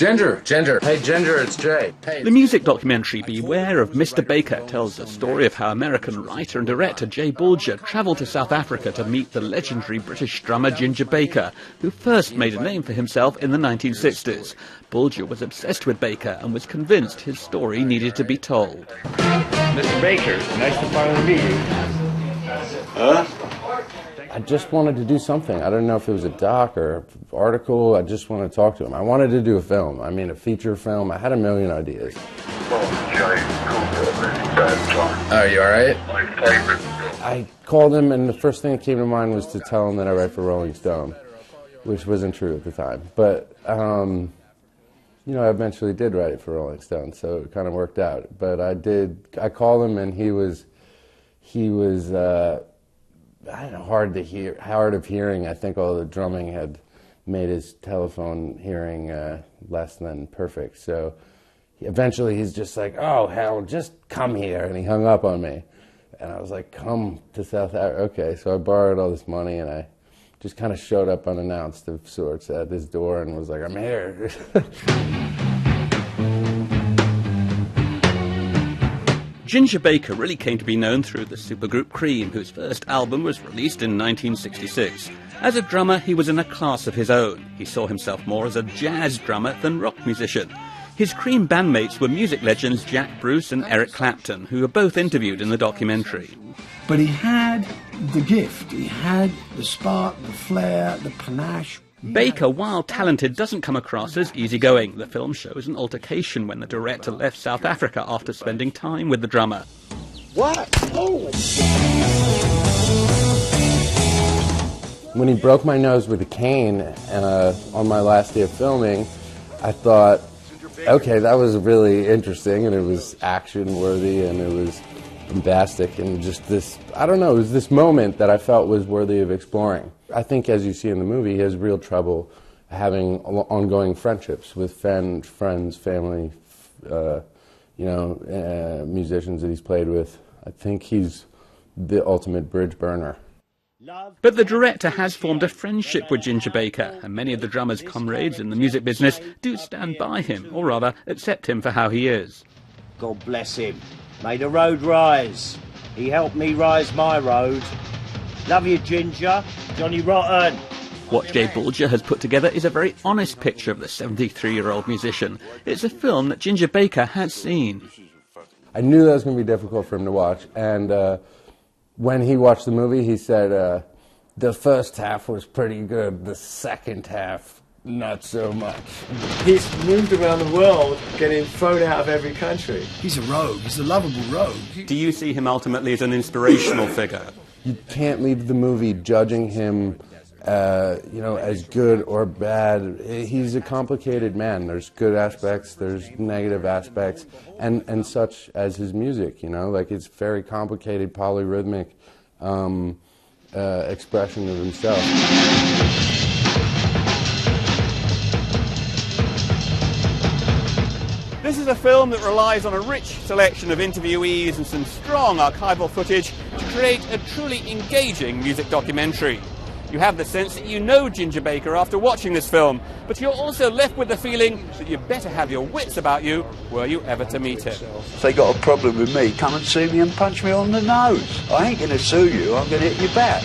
Ginger. Hey, Ginger, it's Jay. Hey. The music documentary Beware of Mr. Baker tells the story of how American writer and director Jay Bulger travelled to South Africa to meet the legendary British drummer Ginger Baker, who first made a name for himself in the 1960s. Bulger was obsessed with Baker and was convinced his story needed to be told. Mr. Baker, nice to finally meet you. Huh? I just wanted to do something. I don't know if it was a doc or an article. I just wanted to talk to him. I wanted to do a film. I mean, a feature film. I had a million ideas. Are you all right? I called him, and the first thing that came to mind was to tell him that I write for Rolling Stone, which wasn't true at the time. But, you know, I eventually did write it for Rolling Stone, so it kind of worked out. But I called him, and he was I don't know, hard of hearing. I think all the drumming had made his telephone hearing less than perfect. So eventually he's just like, oh, hell, just come here. And he hung up on me. And I was like, come to South Africa. Okay, so I borrowed all this money, and I just kind of showed up unannounced of sorts at his door and was like, I'm here. Ginger Baker really came to be known through the supergroup Cream, whose first album was released in 1966. As a drummer, he was in a class of his own. He saw himself more as a jazz drummer than rock musician. His Cream bandmates were music legends Jack Bruce and Eric Clapton, who were both interviewed in the documentary. But he had the gift. He had the spark, the flair, the panache. Baker, while talented, doesn't come across as easygoing. The film shows an altercation when the director left South Africa after spending time with the drummer. What? Oh. When he broke my nose with a cane on my last day of filming, I thought, okay, that was really interesting, and it was action-worthy, and it was bombastic, and just this, I don't know, it was this moment that I felt was worthy of exploring. I think, as you see in the movie, he has real trouble having ongoing friendships with friends, family, musicians that he's played with. I think he's the ultimate bridge burner. But the director has formed a friendship with Ginger Baker, and many of the drummer's comrades in the music business do stand by him, or rather, accept him for how he is. God bless him. May the road rise. He helped me rise my road. Love you, Ginger. Johnny Rotten. What Jay Bulger has put together is a very honest picture of the 73-year-old musician. It's a film that Ginger Baker has seen. I knew that was going to be difficult for him to watch, and when he watched the movie, he said the first half was pretty good, the second half, not so much. He's moved around the world, getting thrown out of every country. He's a rogue. He's a lovable rogue. Do you see him ultimately as an inspirational figure? You can't leave the movie judging him, as good or bad. He's a complicated man. There's good aspects, there's negative aspects, and such as his music, like it's very complicated, polyrhythmic expression of himself. This is a film that relies on a rich selection of interviewees and some strong archival footage to create a truly engaging music documentary. You have the sense that you know Ginger Baker after watching this film, but you're also left with the feeling that you better have your wits about you were you ever to meet him. If they got a problem with me, come and sue me and punch me on the nose. I ain't going to sue you, I'm going to hit you back.